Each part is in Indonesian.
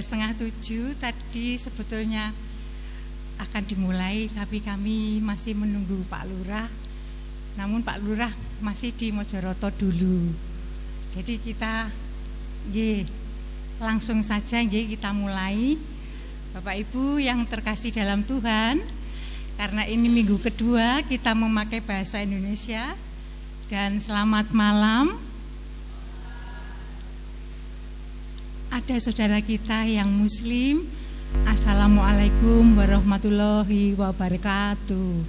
sudah 6:30 tadi sebetulnya akan dimulai, tapi kami masih menunggu Pak Lurah. Namun Pak Lurah masih di Mojoroto dulu. Jadi kita langsung saja kita mulai. Bapak Ibu yang terkasih dalam Tuhan, karena ini minggu kedua kita memakai bahasa Indonesia. Dan selamat malam. Ada saudara kita yang muslim. Assalamualaikum warahmatullahi wabarakatuh.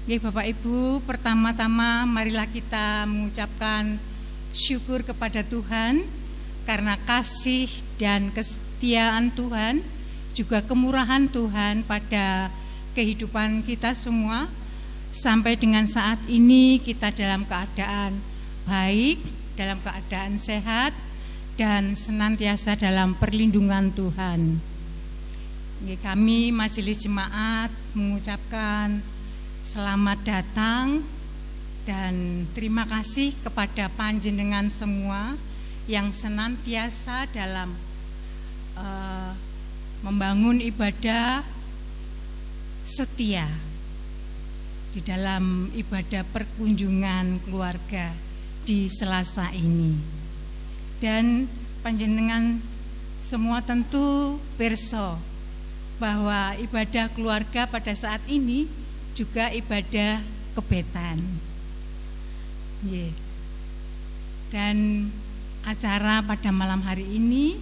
Bapak Ibu, pertama-tama marilah kita mengucapkan syukur kepada Tuhan karena kasih dan kesetiaan Tuhan, juga kemurahan Tuhan pada kehidupan kita semua. Sampai dengan saat ini kita dalam keadaan baik, dalam keadaan sehat, dan senantiasa dalam perlindungan Tuhan. Kami Majelis Jemaat mengucapkan selamat datang dan terima kasih kepada panjenengan semua yang senantiasa dalam membangun ibadah setia di dalam ibadah perkunjungan keluarga di Selasa ini. Dan panjenengan semua tentu pirsa bahwa ibadah keluarga pada saat ini juga ibadah kebetan. Dan acara pada malam hari ini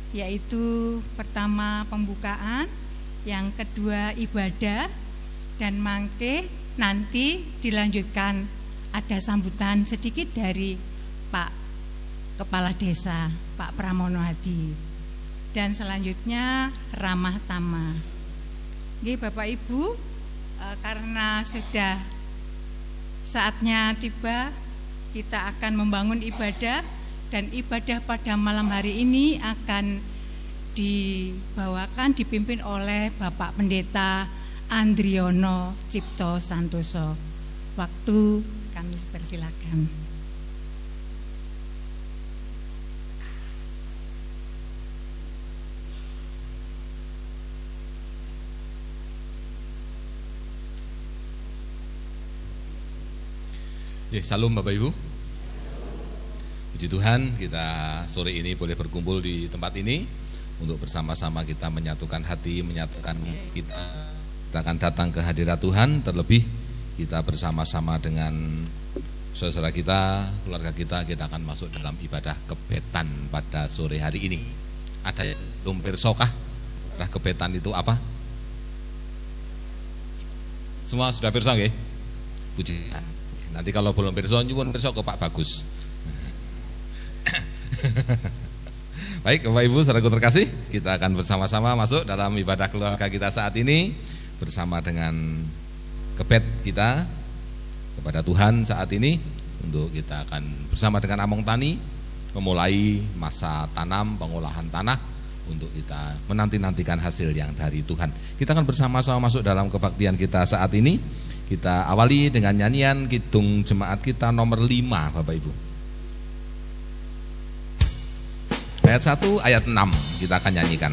yaitu pertama pembukaan, yang kedua ibadah, dan mangke nanti dilanjutkan ada sambutan sedikit dari Pak Kepala Desa, Pak Pramono Hadi, dan selanjutnya ramah tamah. Bapak Ibu, karena sudah saatnya tiba, kita akan membangun ibadah, dan ibadah pada malam hari ini akan dipimpin oleh Bapak Pendeta Andriono Cipto Santoso. Waktu kami persilakan. Salam Bapak Ibu. Puji Tuhan, kita sore ini boleh berkumpul di tempat ini untuk bersama-sama kita menyatukan hati, menyatukan kita akan datang ke hadirat Tuhan. Terlebih kita bersama-sama dengan saudara kita, keluarga kita akan masuk dalam ibadah kebetan pada sore hari ini. Ada yang belum pirsokah? Ibadah kebetan itu apa? Semua sudah pirsa nggih? Puji Tuhan. Nanti kalau belum pirsa nyuwun pirsa ke Pak Bagus. Baik Bapak Ibu saudaraku terkasih, kita akan bersama-sama masuk dalam ibadah keluarga kita saat ini bersama dengan kebet kita kepada Tuhan saat ini, untuk kita akan bersama dengan Among Tani memulai masa tanam pengolahan tanah untuk kita menanti-nantikan hasil yang dari Tuhan. Kita akan bersama-sama masuk dalam kebaktian kita saat ini. Kita awali dengan nyanyian Kidung Jemaat kita nomor 5 Bapak Ibu. Ayat 1, ayat 6 kita akan nyanyikan.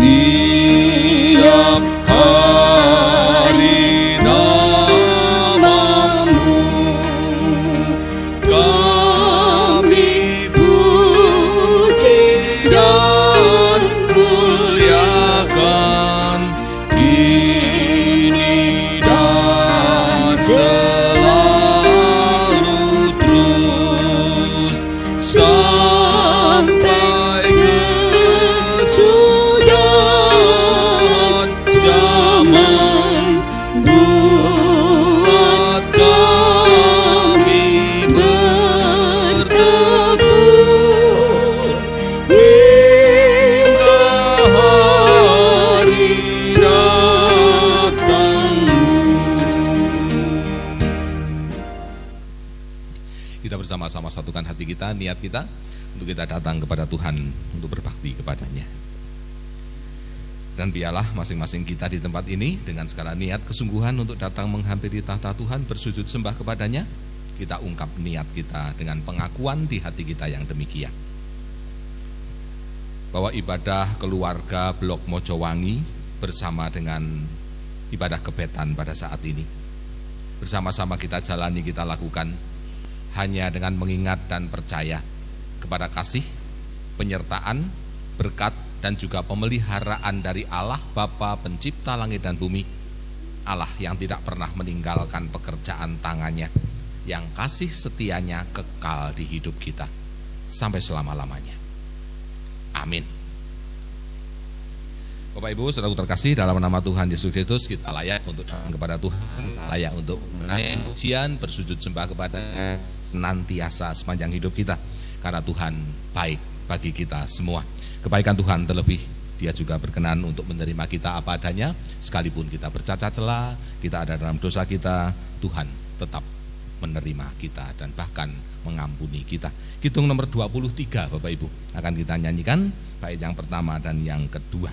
Tiap hari satukan hati kita, niat kita untuk kita datang kepada Tuhan untuk berbakti kepadanya. Dan biarlah masing-masing kita di tempat ini dengan segala niat kesungguhan untuk datang menghampiri tahta Tuhan, bersujud sembah kepadanya, kita ungkap niat kita dengan pengakuan di hati kita yang demikian, bahwa ibadah keluarga Blok Mojowangi bersama dengan ibadah kebetan pada saat ini bersama-sama kita jalani, kita lakukan hanya dengan mengingat dan percaya kepada kasih, penyertaan, berkat dan juga pemeliharaan dari Allah Bapa pencipta langit dan bumi, Allah yang tidak pernah meninggalkan pekerjaan tangannya, yang kasih setianya kekal di hidup kita sampai selama-lamanya. Amin. Bapak Ibu, saudaraku terkasih, dalam nama Tuhan Yesus Kristus kita layak untuk datang kepada Tuhan, layak untuk menaikkan pujian, bersujud sembah kepada senantiasa sepanjang hidup kita, karena Tuhan baik bagi kita semua. Kebaikan Tuhan terlebih, Dia juga berkenan untuk menerima kita apa adanya, sekalipun kita bercacat celah, kita ada dalam dosa kita, Tuhan tetap menerima kita dan bahkan mengampuni kita. Kidung nomor 23 Bapak Ibu akan kita nyanyikan, bait yang pertama dan yang kedua.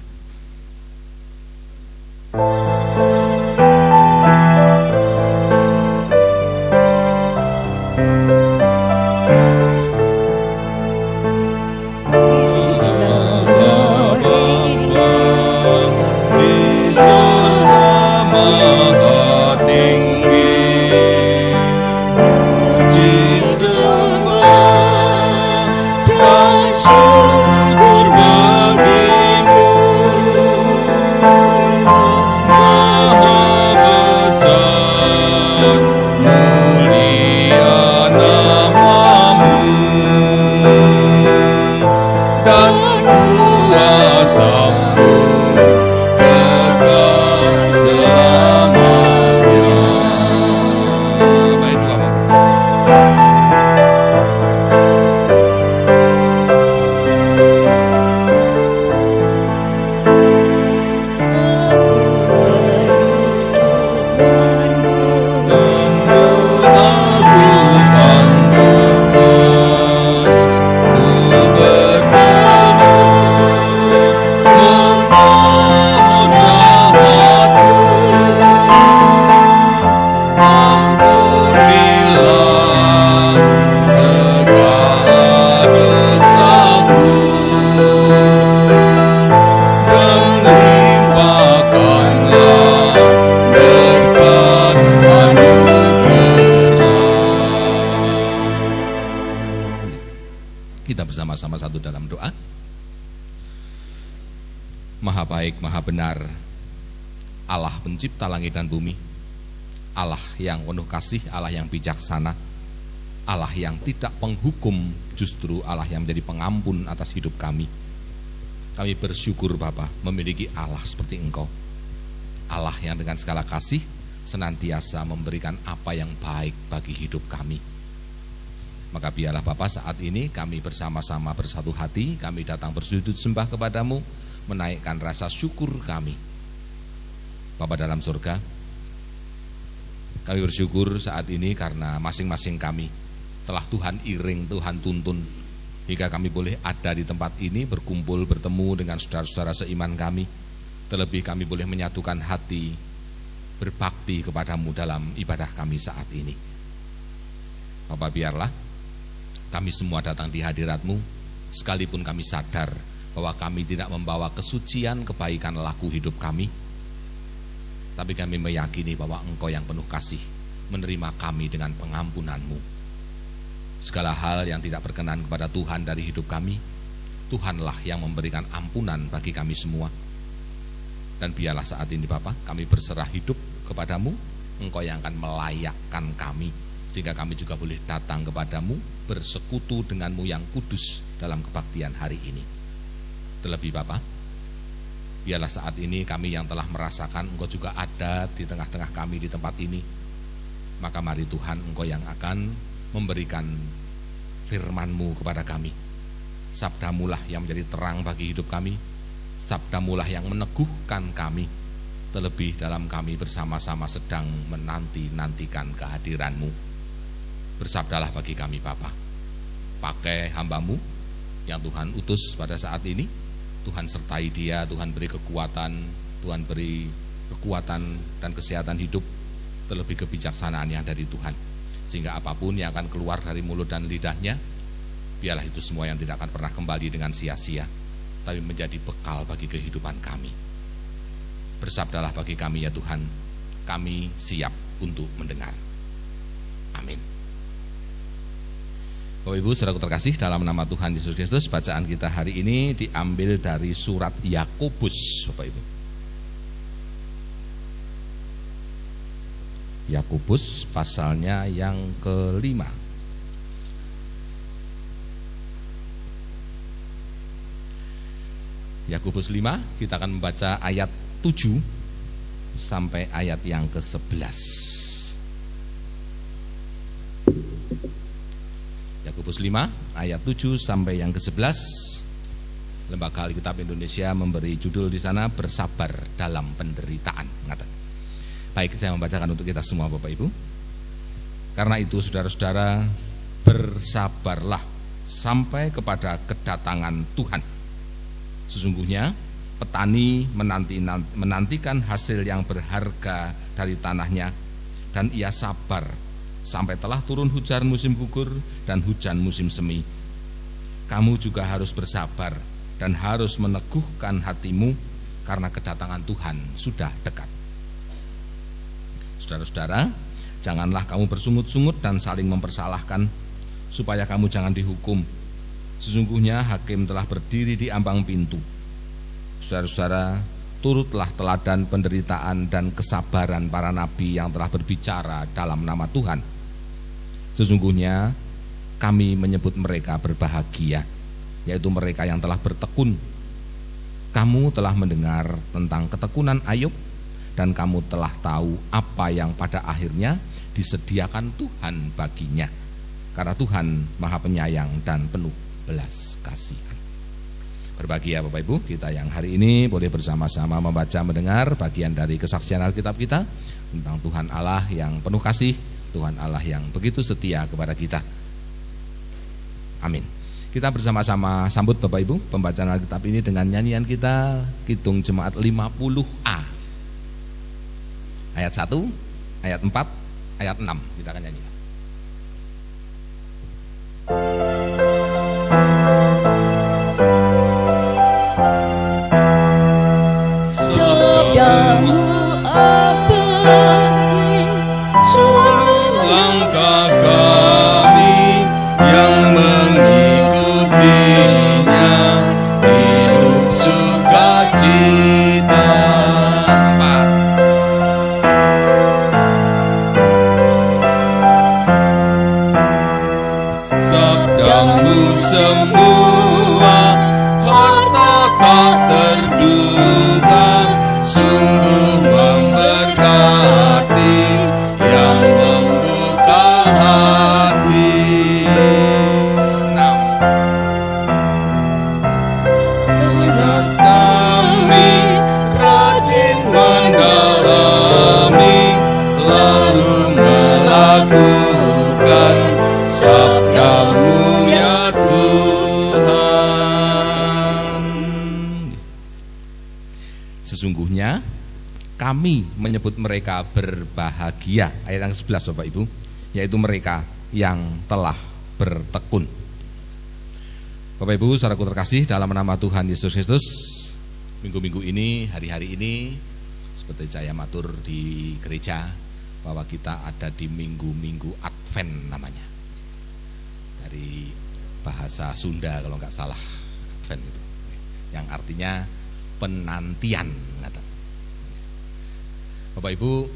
Bersama-sama satu dalam doa. Maha baik, maha benar Allah pencipta langit dan bumi, Allah yang penuh kasih, Allah yang bijaksana, Allah yang tidak penghukum, justru Allah yang menjadi pengampun atas hidup kami. Kami bersyukur Bapa memiliki Allah seperti Engkau, Allah yang dengan segala kasih senantiasa memberikan apa yang baik bagi hidup kami. Maka biarlah Bapa saat ini kami bersama-sama bersatu hati, kami datang bersujud sembah kepadamu, menaikkan rasa syukur kami. Bapa dalam surga, kami bersyukur saat ini karena masing-masing kami telah Tuhan iring, Tuhan tuntun, hingga kami boleh ada di tempat ini, berkumpul, bertemu dengan saudara-saudara seiman kami. Terlebih kami boleh menyatukan hati, berbakti kepadamu dalam ibadah kami saat ini. Bapa, biarlah kami semua datang di hadirat-Mu, sekalipun kami sadar bahwa kami tidak membawa kesucian, kebaikan laku hidup kami, tapi kami meyakini bahwa Engkau yang penuh kasih menerima kami dengan pengampunan-Mu. Segala hal yang tidak berkenan kepada Tuhan dari hidup kami, Tuhanlah yang memberikan ampunan bagi kami semua. Dan biarlah saat ini Bapa, kami berserah hidup kepadamu, Engkau yang akan melayakkan kami, sehingga kami juga boleh datang kepadamu, bersekutu denganmu yang kudus dalam kebaktian hari ini. Terlebih Bapa, biarlah saat ini kami yang telah merasakan Engkau juga ada di tengah-tengah kami di tempat ini. Maka mari Tuhan, Engkau yang akan memberikan firman-Mu kepada kami. Sabdamulah yang menjadi terang bagi hidup kami, sabdamulah yang meneguhkan kami, terlebih dalam kami bersama-sama sedang menanti-nantikan kehadiran-Mu. Bersabdalah bagi kami Bapa, pakai hambamu yang Tuhan utus pada saat ini. Tuhan sertai dia, Tuhan beri kekuatan, Tuhan beri kekuatan dan kesehatan hidup, terlebih kebijaksanaan yang dari Tuhan, sehingga apapun yang akan keluar dari mulut dan lidahnya, biarlah itu semua yang tidak akan pernah kembali dengan sia-sia, tapi menjadi bekal bagi kehidupan kami. Bersabdalah bagi kami ya Tuhan, kami siap untuk mendengar. Amin. Bapak Ibu saudaraku terkasih, dalam nama Tuhan Yesus Kristus, bacaan kita hari ini diambil dari surat Yakobus, Bapak Ibu. Yakobus pasalnya yang ke-5. Yakobus 5, kita akan membaca ayat 7 sampai ayat yang ke-11. Yakobus 5 ayat 7 sampai yang ke-11. Lembaga Alkitab Indonesia memberi judul di sana, bersabar dalam penderitaan. Baik, saya membacakan untuk kita semua Bapak Ibu. Karena itu saudara-saudara, bersabarlah sampai kepada kedatangan Tuhan. Sesungguhnya petani menantikan hasil yang berharga dari tanahnya, dan ia sabar sampai telah turun hujan musim gugur dan hujan musim semi. Kamu juga harus bersabar dan harus meneguhkan hatimu, karena kedatangan Tuhan sudah dekat. Saudara-saudara, janganlah kamu bersungut-sungut dan saling mempersalahkan, supaya kamu jangan dihukum. Sesungguhnya hakim telah berdiri di ambang pintu. Saudara-saudara, turutlah teladan penderitaan dan kesabaran para nabi yang telah berbicara dalam nama Tuhan. Sesungguhnya kami menyebut mereka berbahagia, yaitu mereka yang telah bertekun. Kamu telah mendengar tentang ketekunan Ayub, dan kamu telah tahu apa yang pada akhirnya disediakan Tuhan baginya, karena Tuhan Maha Penyayang dan penuh belas kasihan. Berbahagia Bapak Ibu kita yang hari ini boleh bersama-sama membaca, mendengar bagian dari kesaksian Alkitab kita tentang Tuhan Allah yang penuh kasih, Tuhan Allah yang begitu setia kepada kita. Amin. Kita bersama-sama sambut Bapak Ibu pembacaan Alkitab ini dengan nyanyian kita, Kidung Jemaat 50A. Ayat 1, ayat 4, ayat 6 kita akan nyanyikan. Sabdamu abadi seluruh langkah kami yang mengikutinya, hidup sukacita. Sabdamu semua harta tak terduga, sungguh memberkati yang membuka hati. Dengan kami rajin mendalami, lalu melakukan sabdamu ya Tuhan. Sesungguhnya kami menyebut mereka berbahagia, ayat yang 11 Bapak Ibu, yaitu mereka yang telah bertekun. Bapak Ibu saudaraku terkasih, dalam nama Tuhan Yesus Kristus, minggu-minggu ini, hari-hari ini, seperti saya matur di gereja, bahwa kita ada di minggu-minggu Advent namanya, dari bahasa Sunda kalau nggak salah, Advent itu, yang artinya penantian. Bapak Ibu,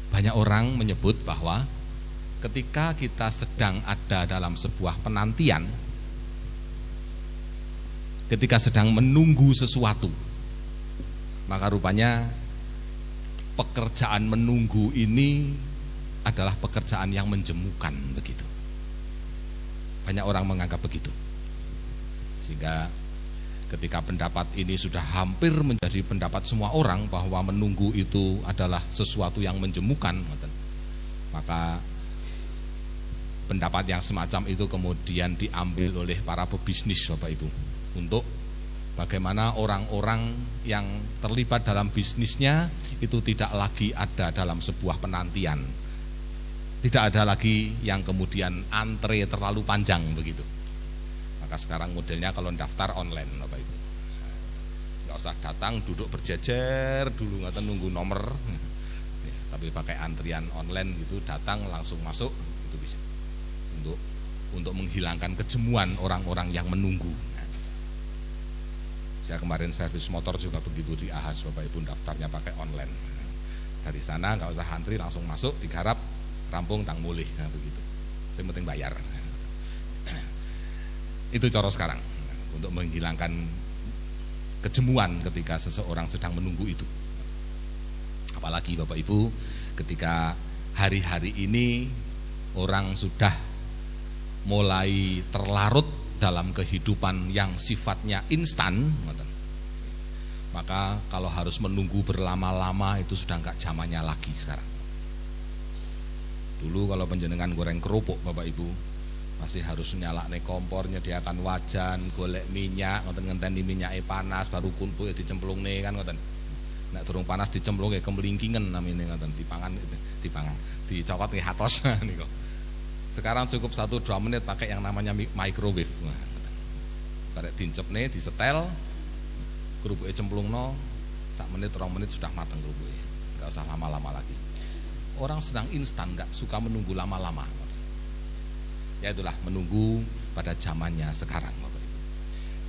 banyak orang menyebut bahwa ketika kita sedang ada dalam sebuah penantian, ketika sedang menunggu sesuatu, maka rupanya pekerjaan menunggu ini adalah pekerjaan yang menjemukan begitu. Banyak orang menganggap begitu. Sehingga ketika pendapat ini sudah hampir menjadi pendapat semua orang bahwa menunggu itu adalah sesuatu yang menjemukan, maka pendapat yang semacam itu kemudian diambil oleh para pebisnis Bapak Ibu, untuk bagaimana orang-orang yang terlibat dalam bisnisnya itu tidak lagi ada dalam sebuah penantian, tidak ada lagi yang kemudian antre terlalu panjang begitu. Maka sekarang modelnya kalau daftar online Bapak Ibu, nggak usah datang duduk berjejer dulu, nggak nunggu nomor, tapi pakai antrian online gitu, datang langsung masuk, itu bisa untuk menghilangkan kejemuan orang-orang yang menunggu. Saya kemarin servis motor juga begitu di Ahas Bapak Ibu, daftarnya pakai online. Dari sana nggak usah antri, langsung masuk, digarap, rampung, tang mulih, nah, begitu. Yang penting bayar. Itu cara sekarang untuk menghilangkan kejemuan ketika seseorang sedang menunggu itu. Apalagi Bapak Ibu, ketika hari-hari ini orang sudah mulai terlarut dalam kehidupan yang sifatnya instan, maka kalau harus menunggu berlama-lama itu sudah enggak zamannya lagi sekarang. Dulu kalau penjenengan goreng kerupuk Bapak Ibu, masih harus nyalakne kompor, nyediakan wajan, golek minyak, ngenteni minyake panas, baru kunpuke dicemplungne kan ngoten. Nek durung panas dicemplungke kemlingkingen namine ngoten, dipangan dicokot nggih hatos niku. Sekarang cukup 1-2 menit pakai yang namanya microwave. Karek dincepne, disetel, kerupuknya cemplungno, 1 menit 2 menit sudah matang kerupuknya. Enggak usah lama-lama lagi. Orang sedang instan, enggak suka menunggu lama-lama. Ya itulah menunggu pada zamannya sekarang Bapak Ibu.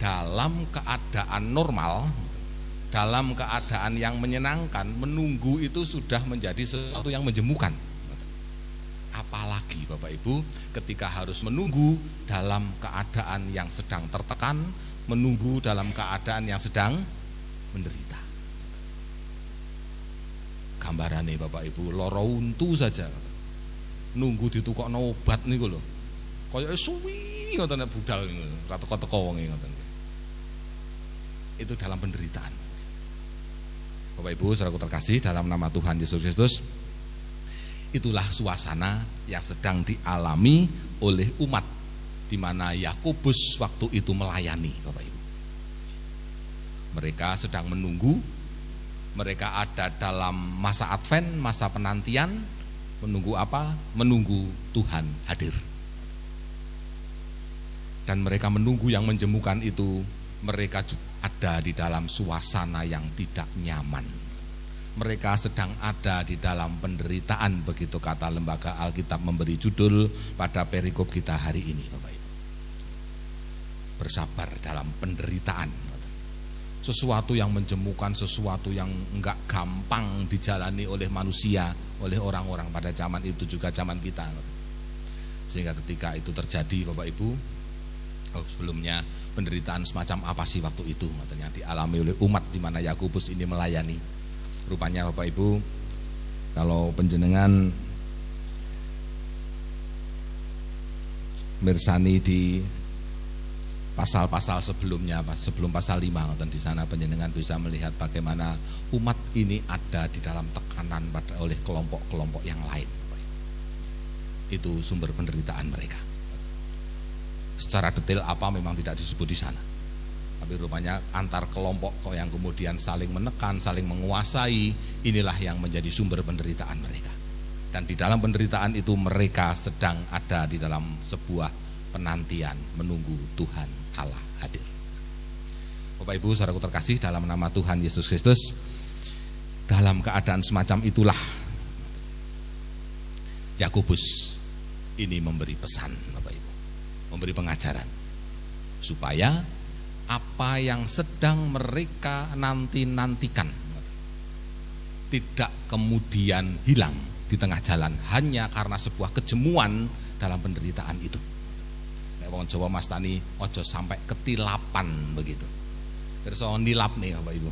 Dalam keadaan normal, dalam keadaan yang menyenangkan, menunggu itu sudah menjadi sesuatu yang menjemukan. Apalagi Bapak Ibu ketika harus menunggu dalam keadaan yang sedang tertekan, menunggu dalam keadaan yang sedang menderita. Gambarannya Bapak Ibu, lara untu saja nunggu ditukokno obat niku lho. Kaya suwi ngoten budal niku, ra teko-teko wonge ngoten. Itu dalam penderitaan. Bapak Ibu, saudaraku terkasih dalam nama Tuhan Yesus Kristus, itulah suasana yang sedang dialami oleh umat di mana Yakobus waktu itu melayani Bapak Ibu. Mereka sedang menunggu, mereka ada dalam masa Advent, masa penantian, menunggu apa? Menunggu Tuhan hadir. Dan mereka menunggu yang menjemukan itu, mereka juga ada di dalam suasana yang tidak nyaman. Mereka sedang ada di dalam penderitaan, begitu kata lembaga Alkitab memberi judul pada perikop kita hari ini Bapak Ibu. Bersabar dalam penderitaan. Sesuatu yang menjemukan, sesuatu yang enggak gampang dijalani oleh manusia, oleh orang-orang pada zaman itu juga zaman kita. Sehingga ketika itu terjadi Bapak Ibu, sebelumnya penderitaan semacam apa sih waktu itu katanya dialami oleh umat di mana Yakobus ini melayani. Rupanya Bapak Ibu, kalau penjenengan mirsani di pasal-pasal sebelumnya, sebelum pasal 5 dan di sana penjenengan bisa melihat bagaimana umat ini ada di dalam tekanan oleh kelompok-kelompok yang lain. Itu sumber penderitaan mereka. Secara detail apa memang tidak disebut di sana. Tapi rupanya antar kelompok yang kemudian saling menekan, saling menguasai, inilah yang menjadi sumber penderitaan mereka. Dan di dalam penderitaan itu mereka sedang ada di dalam sebuah penantian menunggu Tuhan Allah hadir. Bapak Ibu, saudaraku terkasih dalam nama Tuhan Yesus Kristus, dalam keadaan semacam itulah Yakobus ini memberi pesan Bapak Ibu, memberi pengajaran supaya apa yang sedang mereka nanti-nantikan tidak kemudian hilang di tengah jalan hanya karena sebuah kejemuan dalam penderitaan itu. Nek wong Jawa mastani ojo sampai ketilapan begitu. Terus nilap nih Bapak Ibu.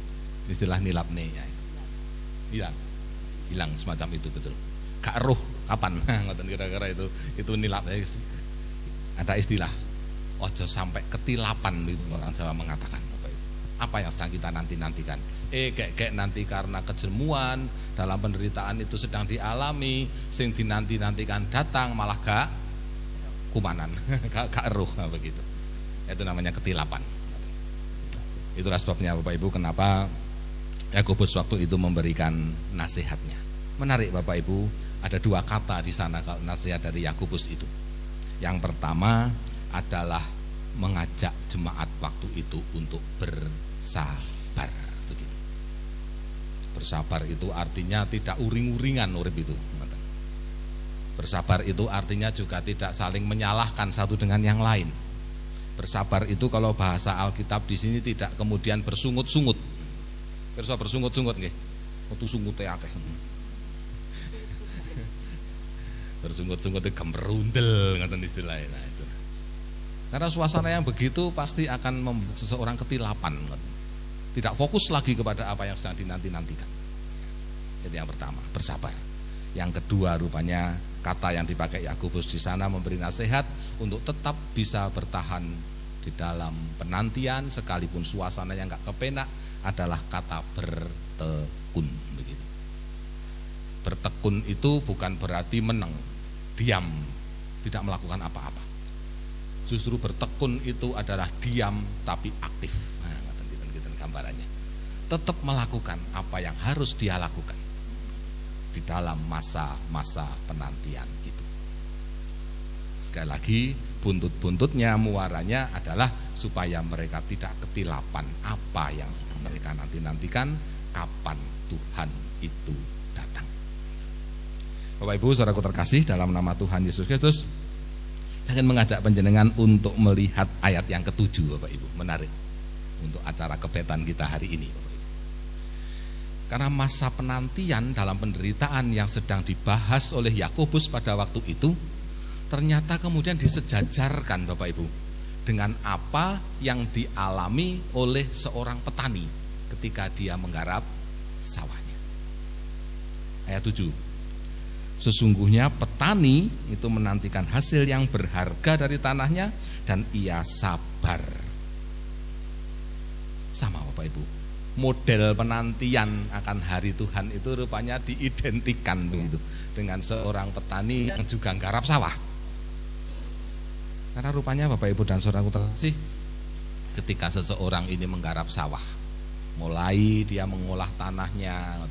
Istilah nilap nih ya. Hilang semacam itu betul. Gak eruh kapan ngoten kira-kira itu nilap. Ada istilah ojo sampai ketilapan itu orang Jawa mengatakan. Apa yang sedang kita nanti-nantikan? Kayak nanti karena kejemuan dalam penderitaan itu sedang dialami, sing dinanti-nantikan datang malah gak kumanan, gak eruh begitu. Itu namanya ketilapan. Itulah sebabnya Bapak Ibu kenapa Yakobus waktu itu memberikan nasihatnya. Menarik Bapak Ibu, ada dua kata di sana kalau nasihat dari Yakobus itu. Yang pertama adalah mengajak jemaat waktu itu untuk bersabar begitu. Bersabar itu artinya tidak uring-uringan urip itu. Bersabar itu artinya juga tidak saling menyalahkan satu dengan yang lain. Bersabar itu kalau bahasa Alkitab di sini tidak kemudian bersungut-sungut. Pirsa bersungut-sungut nggih. Metu sungute akeh. Bersungut-sungut itu gemberundel ngoten istilahnya. Nah, itu. Karena suasana yang begitu pasti akan membuat seseorang ketilapan. Tidak fokus lagi kepada apa yang sedang dinanti-nantikan. Itu yang pertama, bersabar. Yang kedua rupanya kata yang dipakai Yakobus di sana memberi nasihat untuk tetap bisa bertahan di dalam penantian sekalipun suasana yang enggak kepenak adalah kata bertekun begitu. Bertekun itu bukan berarti meneng, diam, tidak melakukan apa-apa. Justru bertekun itu adalah diam tapi aktif. Nah, ngeten gambarannya. Tetap melakukan apa yang harus dia lakukan di dalam masa-masa penantian itu. Sekali lagi, buntut-buntutnya, muaranya adalah supaya mereka tidak ketilapan apa yang mereka nanti-nantikan kapan Tuhan itu datang. Bapak Ibu, saudaraku terkasih, dalam nama Tuhan Yesus Kristus, saya ingin mengajak panjenengan untuk melihat ayat yang ke-7 Bapak Ibu. Menarik untuk acara kebetan kita hari ini Bapak Ibu. Karena masa penantian dalam penderitaan yang sedang dibahas oleh Yakobus pada waktu itu ternyata kemudian disejajarkan Bapak Ibu dengan apa yang dialami oleh seorang petani ketika dia menggarap sawahnya. Ayat 7. Sesungguhnya petani itu menantikan hasil yang berharga dari tanahnya dan ia sabar. Sama Bapak Ibu, model penantian akan hari Tuhan itu rupanya diidentikan begitu dengan seorang petani yang juga garap sawah. Karena rupanya Bapak Ibu dan saudaraku terkasih, ketika seseorang ini menggarap sawah, mulai dia mengolah tanahnya,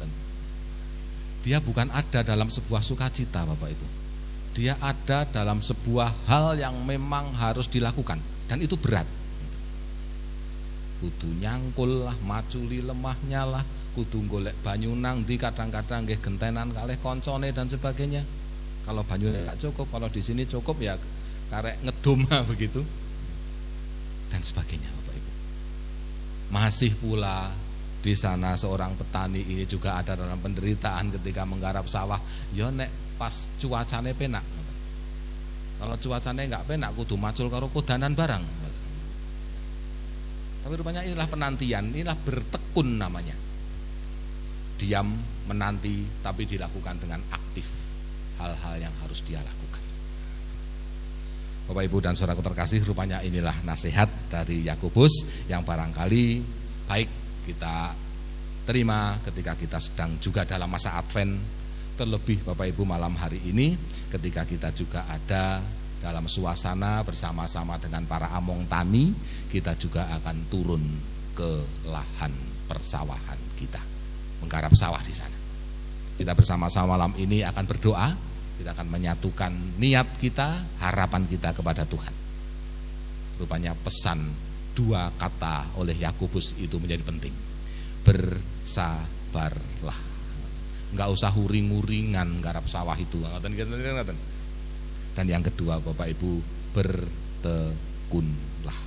dia bukan ada dalam sebuah sukacita Bapak Ibu. Dia ada dalam sebuah hal yang memang harus dilakukan dan itu berat. Kudu nyangkul lah, maculi lemahnya lah, kudu golek banyu nang di kadang-kadang nggih gentenan kalih koncone dan sebagainya. Kalau banyune enggak cukup, kalau di sini cukup ya karek ngedum begitu. Dan sebagainya Bapak Ibu. Masih pula di sana seorang petani ini juga ada dalam penderitaan ketika menggarap sawah. Ya nek pas cuacane penak. Kalau cuacane enggak penak kudu macul karo kodanan barang. Tapi rupanya inilah penantian, inilah bertekun namanya. Diam, menanti, tapi dilakukan dengan aktif hal-hal yang harus dia lakukan. Bapak Ibu dan saudaraku terkasih, rupanya inilah nasihat dari Yakobus yang barangkali baik kita terima ketika kita sedang juga dalam masa Advent. Terlebih Bapak Ibu malam hari ini ketika kita juga ada dalam suasana bersama-sama dengan para among tani, kita juga akan turun ke lahan persawahan kita, menggarap sawah di sana. Kita bersama-sama malam ini akan berdoa, kita akan menyatukan niat kita, harapan kita kepada Tuhan. Rupanya pesan dua kata oleh Yakobus itu menjadi penting. Bersabarlah. Enggak usah huring-huringan garap sawah itu. Dan yang kedua Bapak Ibu, bertekunlah.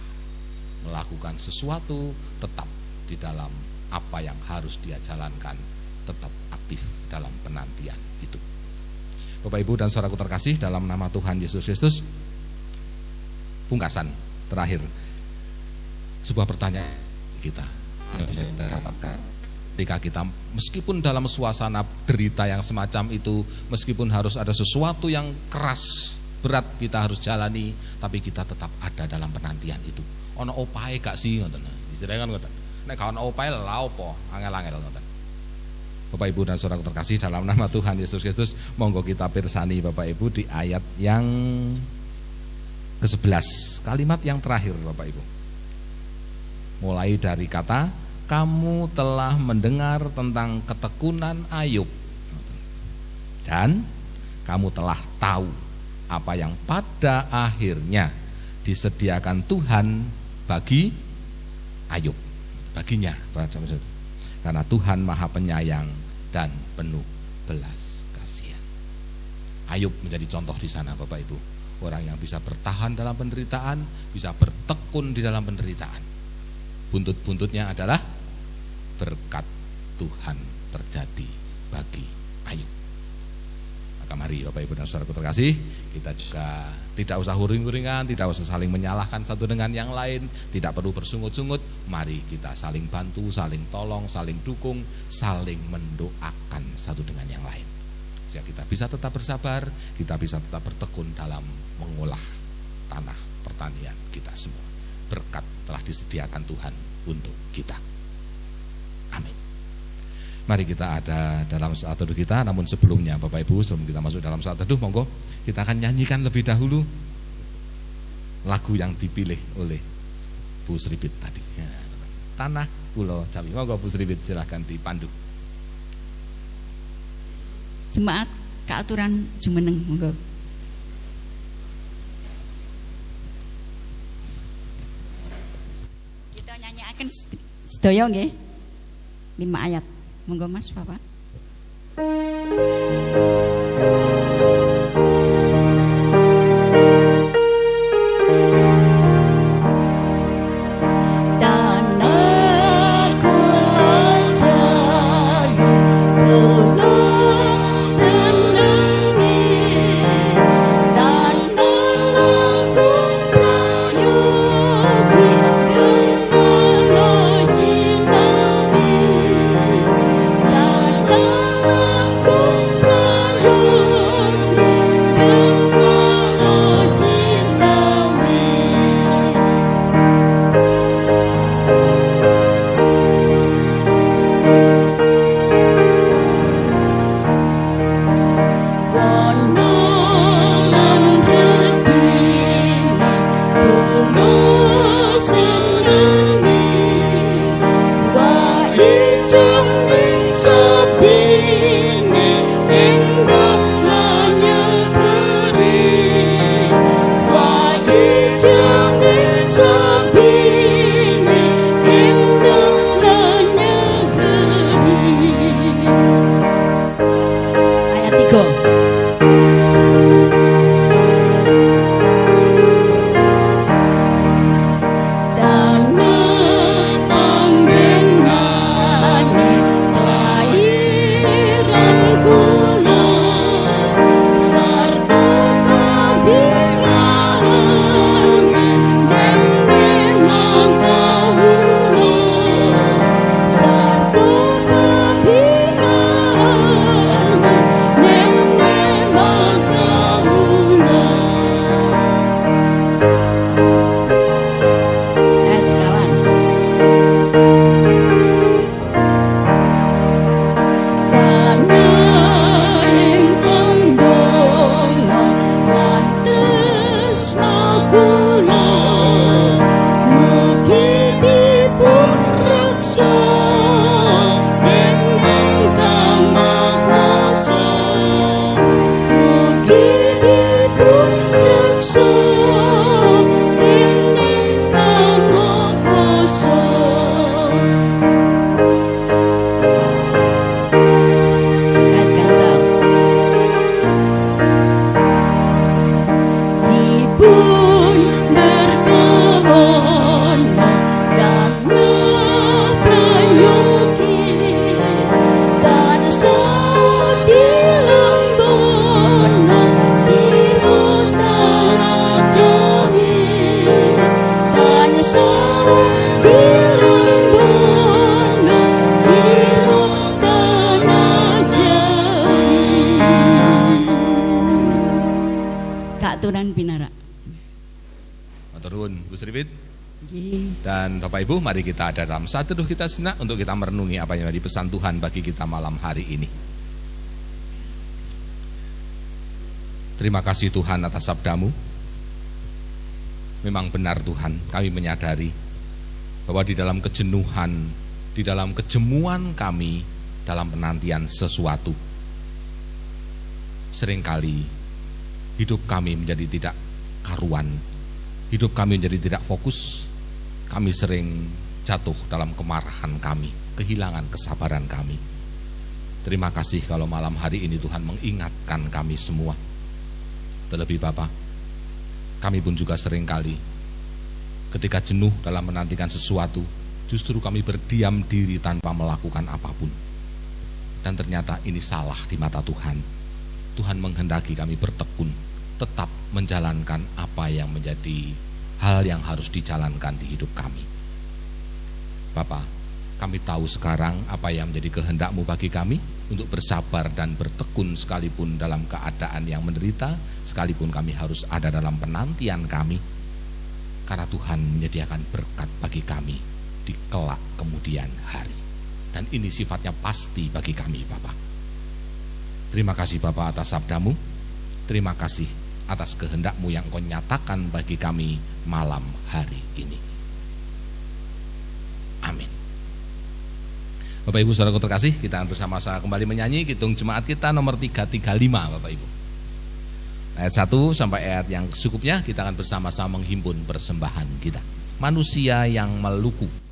Melakukan sesuatu tetap di dalam apa yang harus dia jalankan, tetap aktif dalam penantian itu. Bapak Ibu dan saudaraku terkasih, dalam nama Tuhan Yesus Kristus, pungkasan terakhir, sebuah pertanyaan kita yang bisa kita dapatkan ketika kita meskipun dalam suasana derita yang semacam itu, meskipun harus ada sesuatu yang keras, berat kita harus jalani, tapi kita tetap ada dalam penantian itu. Ono opae gak sih ngoten. Istilahnya kan ngoten. Nek gak ono opae lha opo? Angel-angel ngoten. Bapak Ibu dan saudara terkasih, dalam nama Tuhan Yesus Kristus, monggo kita pirsani Bapak Ibu di ayat yang ke-11, kalimat yang terakhir Bapak Ibu. Mulai dari kata, kamu telah mendengar tentang ketekunan Ayub, dan kamu telah tahu apa yang pada akhirnya disediakan Tuhan bagi Ayub, baginya, karena Tuhan Maha Penyayang dan penuh belas kasihan. Ayub menjadi contoh di sana Bapak Ibu, orang yang bisa bertahan dalam penderitaan, bisa bertekun di dalam penderitaan. Buntut-buntutnya adalah berkat Tuhan terjadi bagi Ayub. Maka mari Bapak Ibu dan saudaraku terkasih, kita juga tidak usah huring-huringan, tidak usah saling menyalahkan satu dengan yang lain, tidak perlu bersungut-sungut. Mari kita saling bantu, saling tolong, saling dukung, saling mendoakan satu dengan yang lain, sehingga kita bisa tetap bersabar, kita bisa tetap bertekun dalam mengolah tanah pertanian kita semua. Berkat telah disediakan Tuhan untuk kita. Amin. Mari kita ada dalam saat teduh kita, namun sebelumnya Bapak Ibu, sebelum kita masuk dalam saat teduh, monggo kita akan nyanyikan lebih dahulu lagu yang dipilih oleh Bu Sribit tadi, ya, Tanah Pulau Jawi. Monggo Bu Sribit, silahkan dipandu. Jemaat Kaaturan Jumeneng, monggo. Kita nyanyiaken sedaya nggih 5 ayat. Monggo Mas Bapak. Dan Bapak Ibu, mari kita ada dalam saat teduh kita sejenak untuk kita merenungi apa yang menjadi pesan Tuhan bagi kita malam hari ini. Terima kasih Tuhan atas sabdamu Memang benar Tuhan, kami menyadari bahwa di dalam kejenuhan, di dalam kejemuan kami dalam penantian sesuatu, seringkali hidup kami menjadi tidak karuan, hidup kami menjadi tidak fokus. Kami sering jatuh dalam kemarahan kami, kehilangan kesabaran kami. Terima kasih kalau malam hari ini Tuhan mengingatkan kami semua. Terlebih Bapa, kami pun juga seringkali ketika jenuh dalam menantikan sesuatu, justru kami berdiam diri tanpa melakukan apapun. Dan ternyata ini salah di mata Tuhan. Tuhan menghendaki kami bertekun, tetap menjalankan apa yang menjadi hal yang harus dijalankan di hidup kami. Bapa, kami tahu sekarang apa yang menjadi kehendak-Mu bagi kami untuk bersabar dan bertekun sekalipun dalam keadaan yang menderita, sekalipun kami harus ada dalam penantian kami, karena Tuhan menyediakan berkat bagi kami di kelak kemudian hari. Dan ini sifatnya pasti bagi kami Bapa. Terima kasih Bapa atas sabda-Mu. Terima kasih atas kehendak-Mu yang Engkau nyatakan bagi kami malam hari ini. Amin. Bapak Ibu saudaraku terkasih, kita akan bersama-sama kembali menyanyi Kidung Jemaat kita nomor 335 Bapak Ibu. Ayat 1 sampai ayat yang cukupnya kita akan bersama-sama menghimpun persembahan kita. Manusia yang meluku.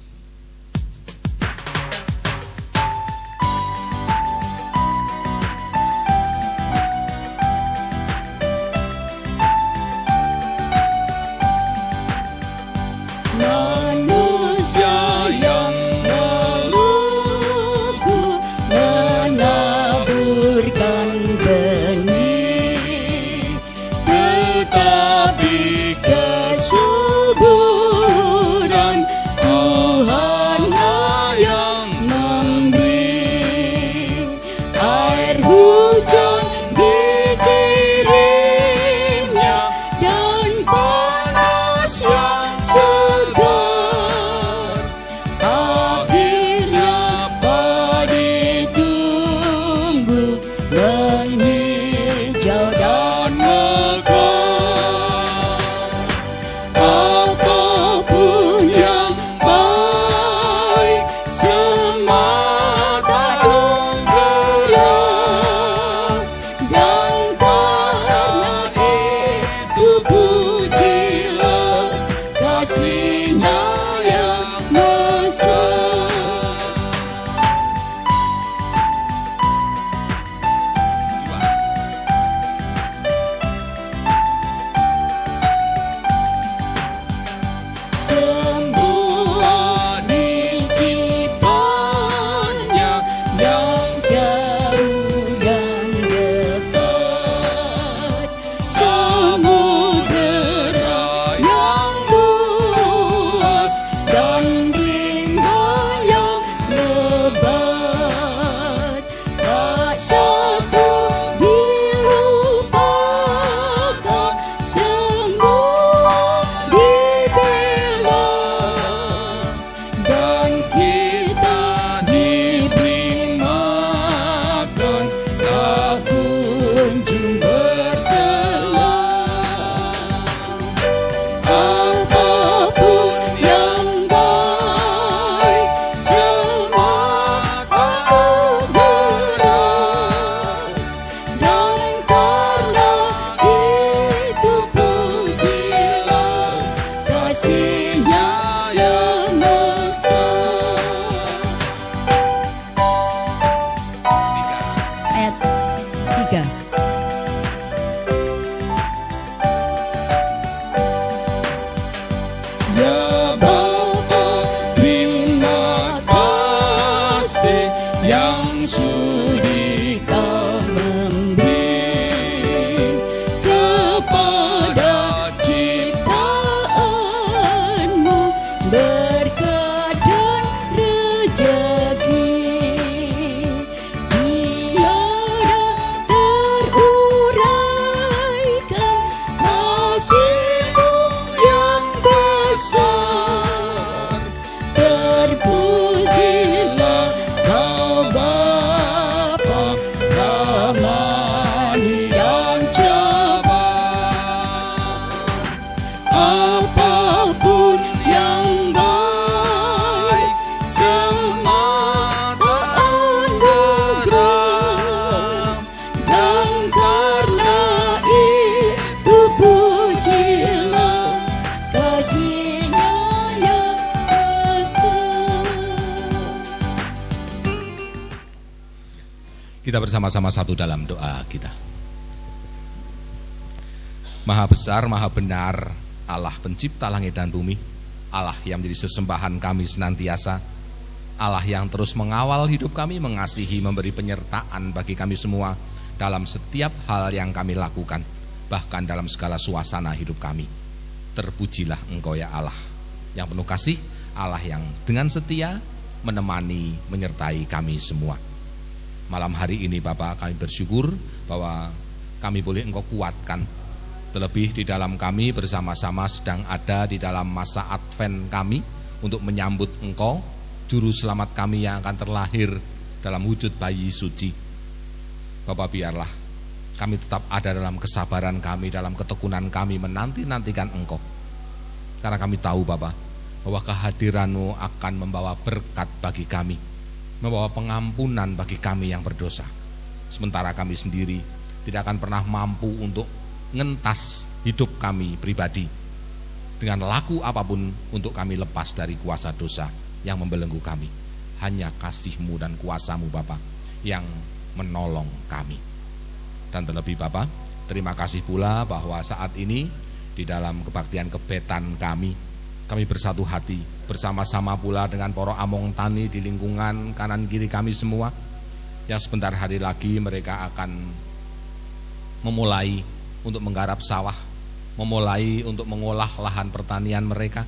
Kita bersama-sama satu dalam doa kita. Maha besar, maha benar Allah pencipta langit dan bumi, Allah yang menjadi sesembahan kami senantiasa, Allah yang terus mengawal hidup kami, mengasihi, memberi penyertaan bagi kami semua dalam setiap hal yang kami lakukan, bahkan dalam segala suasana hidup kami. Terpujilah Engkau ya Allah yang penuh kasih, Allah yang dengan setia menemani, menyertai kami semua. Malam hari ini Bapak, kami bersyukur bahwa kami boleh Engkau kuatkan. Terlebih di dalam kami bersama-sama sedang ada di dalam masa Advent kami untuk menyambut Engkau, Juru Selamat kami yang akan terlahir dalam wujud bayi suci. Bapak, biarlah kami tetap ada dalam kesabaran kami, dalam ketekunan kami menanti-nantikan Engkau. Karena kami tahu Bapak, bahwa kehadiran-Mu akan membawa berkat bagi kami, membawa pengampunan bagi kami yang berdosa. Sementara kami sendiri tidak akan pernah mampu untuk ngentas hidup kami pribadi dengan laku apapun untuk kami lepas dari kuasa dosa yang membelenggu kami. Hanya kasih-Mu dan kuasa-Mu Bapa yang menolong kami. Dan terlebih Bapa, terima kasih pula bahwa saat ini di dalam kebaktian kebetan kami bersatu hati bersama-sama pula dengan para among tani di lingkungan kanan kiri kami semua, yang sebentar hari lagi mereka akan memulai untuk menggarap sawah, memulai untuk mengolah lahan pertanian mereka,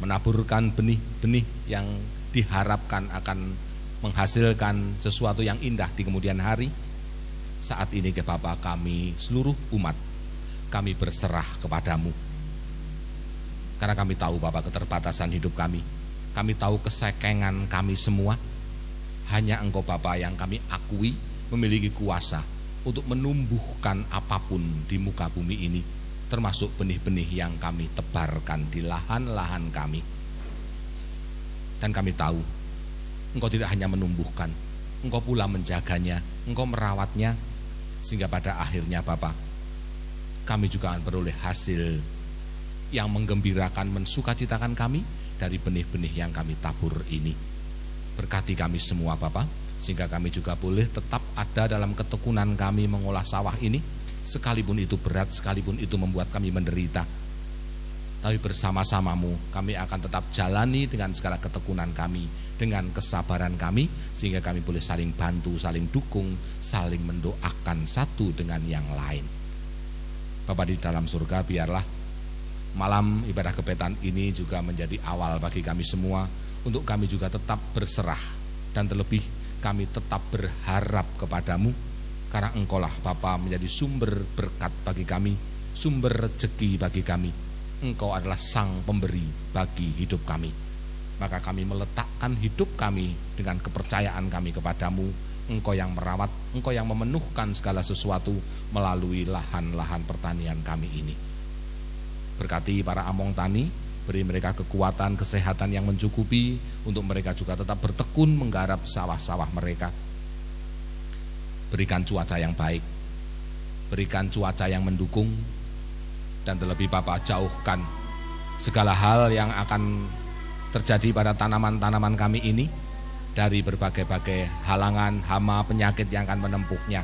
menaburkan benih-benih yang diharapkan akan menghasilkan sesuatu yang indah di kemudian hari. Saat ini ke Bapa, kami seluruh umat, kami berserah kepadamu. Karena kami tahu Bapak keterbatasan hidup kami tahu kesekengan kami semua. Hanya Engkau Bapak yang kami akui memiliki kuasa untuk menumbuhkan apapun di muka bumi ini, termasuk benih-benih yang kami tebarkan di lahan-lahan kami. Dan kami tahu Engkau tidak hanya menumbuhkan, Engkau pula menjaganya, Engkau merawatnya, sehingga pada akhirnya Bapak, kami juga akan beroleh hasil yang menggembirakan, mensukacitakan kami dari benih-benih yang kami tabur ini. Berkati kami semua Bapak, sehingga kami juga boleh tetap ada dalam ketekunan kami mengolah sawah ini, sekalipun itu berat, sekalipun itu membuat kami menderita. Tapi bersama-sama-Mu kami akan tetap jalani dengan segala ketekunan kami, dengan kesabaran kami, sehingga kami boleh saling bantu, saling dukung, saling mendoakan satu dengan yang lain. Bapak di dalam surga, biarlah malam ibadah kebetan ini juga menjadi awal bagi kami semua untuk kami juga tetap berserah, dan terlebih kami tetap berharap kepadamu, karena Engkaulah Bapa menjadi sumber berkat bagi kami, sumber rezeki bagi kami. Engkau adalah sang pemberi bagi hidup kami. Maka kami meletakkan hidup kami dengan kepercayaan kami kepadamu. Engkau yang merawat, Engkau yang memenuhkan segala sesuatu melalui lahan-lahan pertanian kami ini. Berkati para among tani, beri mereka kekuatan, kesehatan yang mencukupi untuk mereka juga tetap bertekun menggarap sawah-sawah mereka. Berikan cuaca yang baik, berikan cuaca yang mendukung, dan terlebih Bapak, jauhkan segala hal yang akan terjadi pada tanaman-tanaman kami ini dari berbagai-bagai halangan, hama, penyakit yang akan menempuhnya,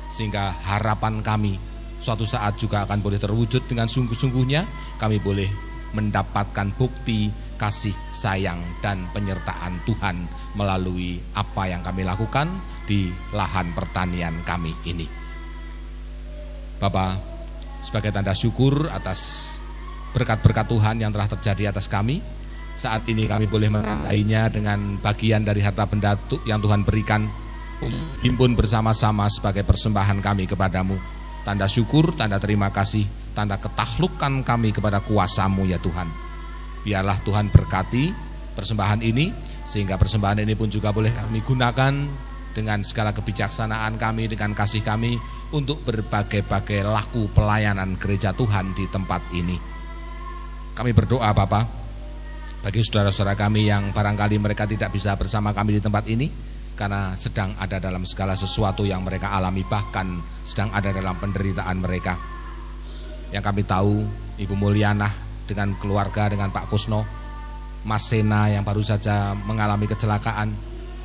sehingga harapan kami suatu saat juga akan boleh terwujud dengan sungguh-sungguhnya. Kami boleh mendapatkan bukti kasih sayang dan penyertaan Tuhan melalui apa yang kami lakukan di lahan pertanian kami ini. Bapak, sebagai tanda syukur atas berkat-berkat Tuhan yang telah terjadi atas kami, saat ini kami boleh menandainya dengan bagian dari harta benda yang Tuhan berikan, himpun bersama-sama sebagai persembahan kami kepadamu. Tanda syukur, tanda terima kasih, tanda ketaklukan kami kepada kuasa-Mu ya Tuhan. Biarlah Tuhan berkati persembahan ini, sehingga persembahan ini pun juga boleh kami gunakan dengan segala kebijaksanaan kami, dengan kasih kami, untuk berbagai-bagai laku pelayanan gereja Tuhan di tempat ini. Kami berdoa Bapak, bagi saudara-saudara kami yang barangkali mereka tidak bisa bersama kami di tempat ini, karena sedang ada dalam segala sesuatu yang mereka alami, bahkan sedang ada dalam penderitaan mereka. Yang kami tahu, Ibu Mulyana dengan keluarga, dengan Pak Kusno, Mas Sena yang baru saja mengalami kecelakaan.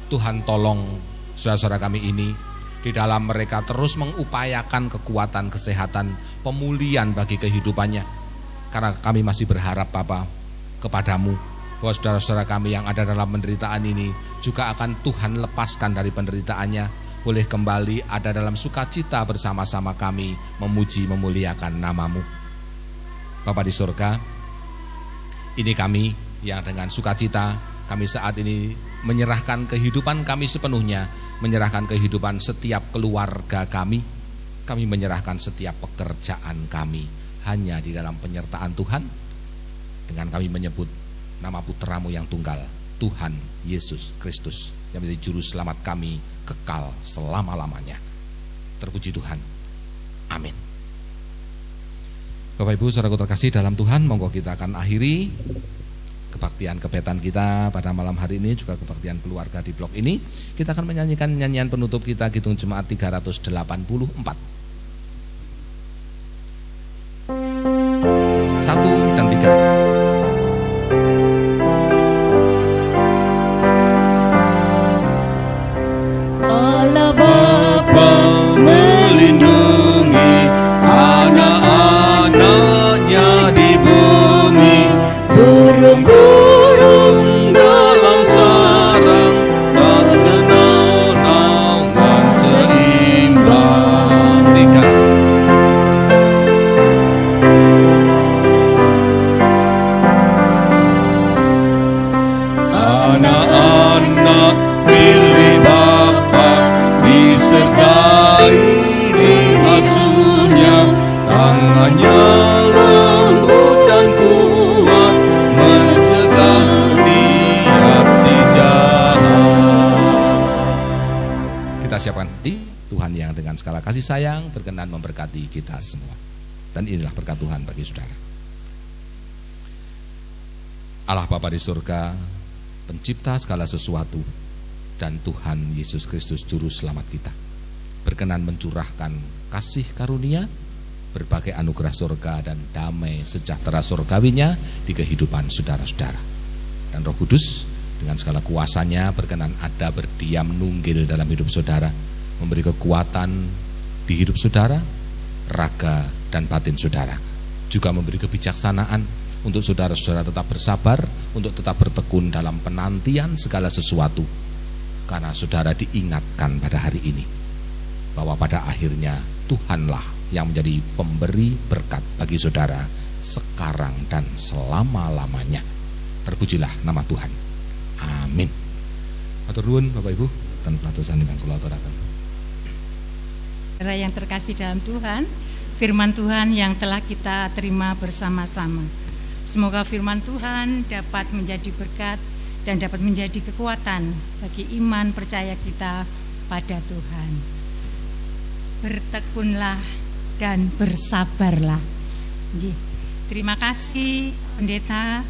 Tuhan tolong saudara-saudara kami ini, Di dalam mereka terus mengupayakan kekuatan, kesehatan, pemulihan bagi kehidupannya. Karena kami masih berharap Bapa kepadamu bahwa saudara-saudara kami yang ada dalam penderitaan ini juga akan Tuhan lepaskan dari penderitaannya, boleh kembali ada dalam sukacita bersama-sama kami memuji memuliakan namamu. Bapa di surga, ini kami yang dengan sukacita kami saat ini menyerahkan kehidupan kami sepenuhnya, menyerahkan kehidupan setiap keluarga kami menyerahkan setiap pekerjaan kami hanya di dalam penyertaan Tuhan, dengan kami menyebut nama putramu yang tunggal, Tuhan Yesus Kristus, yang menjadi juru selamat kami kekal selama-lamanya. Terpuji Tuhan. Amin. Bapak Ibu saudaraku terkasih dalam Tuhan, monggo kita akan akhiri kebaktian kebetan kita pada malam hari ini, juga kebaktian keluarga di blok ini. Kita akan menyanyikan nyanyian penutup kita, Kidung Jemaat 384. 1 dan 3. Allah Bapa melindungi anak-anaknya di bumi, burung-burung dalam sarang tak kenal naungan seimbang. 3. Anak-anak milik Bapa disertai diasuhnya, tangannya lembut dan kuat mencegah niat si jahat. Kita siapkan hati, Tuhan yang dengan segala kasih sayang berkenan memberkati kita semua. Dan inilah berkat Tuhan bagi saudara. Allah Bapa di surga, pencipta segala sesuatu, dan Tuhan Yesus Kristus juru selamat kita, berkenan mencurahkan kasih karunia, berbagai anugerah surga dan damai sejahtera surgawinya di kehidupan saudara-saudara. Dan Roh Kudus dengan segala kuasanya berkenan ada berdiam nunggil dalam hidup saudara, memberi kekuatan di hidup saudara, raga dan batin saudara, juga memberi kebijaksanaan untuk saudara-saudara tetap bersabar, untuk tetap bertekun dalam penantian segala sesuatu. Karena saudara diingatkan pada hari ini bahwa pada akhirnya Tuhanlah yang menjadi pemberi berkat bagi saudara sekarang dan selama-lamanya. Terpujilah nama Tuhan. Amin. Matur nuwun Bapak Ibu dan pelatosan ingkang kula aturaken. Saudara yang terkasih dalam Tuhan, firman Tuhan yang telah kita terima bersama-sama, semoga firman Tuhan dapat menjadi berkat dan dapat menjadi kekuatan bagi iman percaya kita pada Tuhan. Bertekunlah dan bersabarlah. Terima kasih Pendeta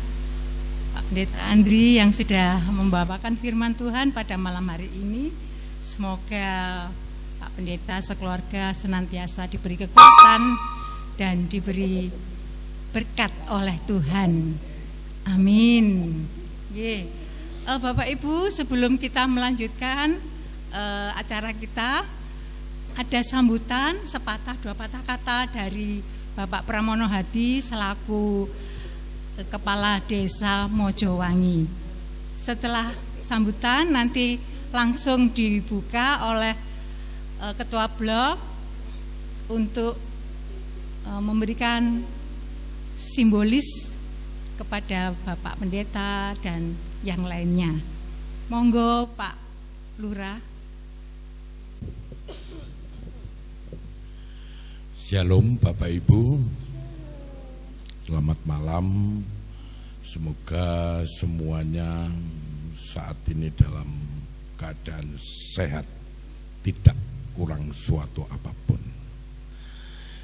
Andri yang sudah membawakan firman Tuhan pada malam hari ini. Semoga Pak Pendeta sekeluarga senantiasa diberi kekuatan dan diberi berkat oleh Tuhan. Amin. Bapak Ibu, sebelum kita melanjutkan acara kita, ada sambutan sepatah dua patah kata dari Bapak Pramono Hadi selaku Kepala Desa Mojowangi. Setelah sambutan nanti langsung dibuka oleh Ketua Blok untuk memberikan simbolis kepada Bapak Pendeta dan yang lainnya. Monggo Pak Lurah. Shalom Bapak Ibu, selamat malam. Semoga semuanya saat ini dalam keadaan sehat, tidak kurang suatu apapun.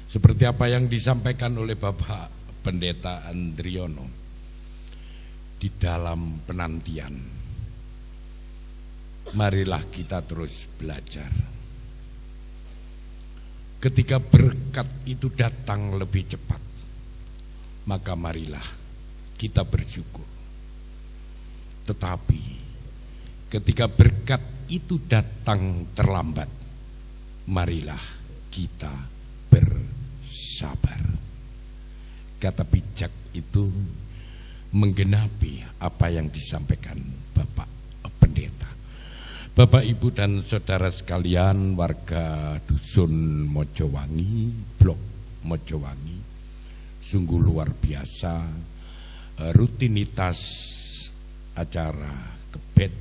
Seperti apa yang disampaikan oleh Bapak Pendeta Andriono, di dalam penantian, marilah kita terus belajar. Ketika berkat itu datang lebih cepat, maka marilah kita bersyukur. Tetapi ketika berkat itu datang terlambat, marilah kita bersabar. Kata bijak itu menggenapi apa yang disampaikan Bapak Pendeta. Bapak, Ibu, dan saudara sekalian, warga Dusun Mojowangi, Blok Mojowangi, sungguh luar biasa rutinitas acara Kebet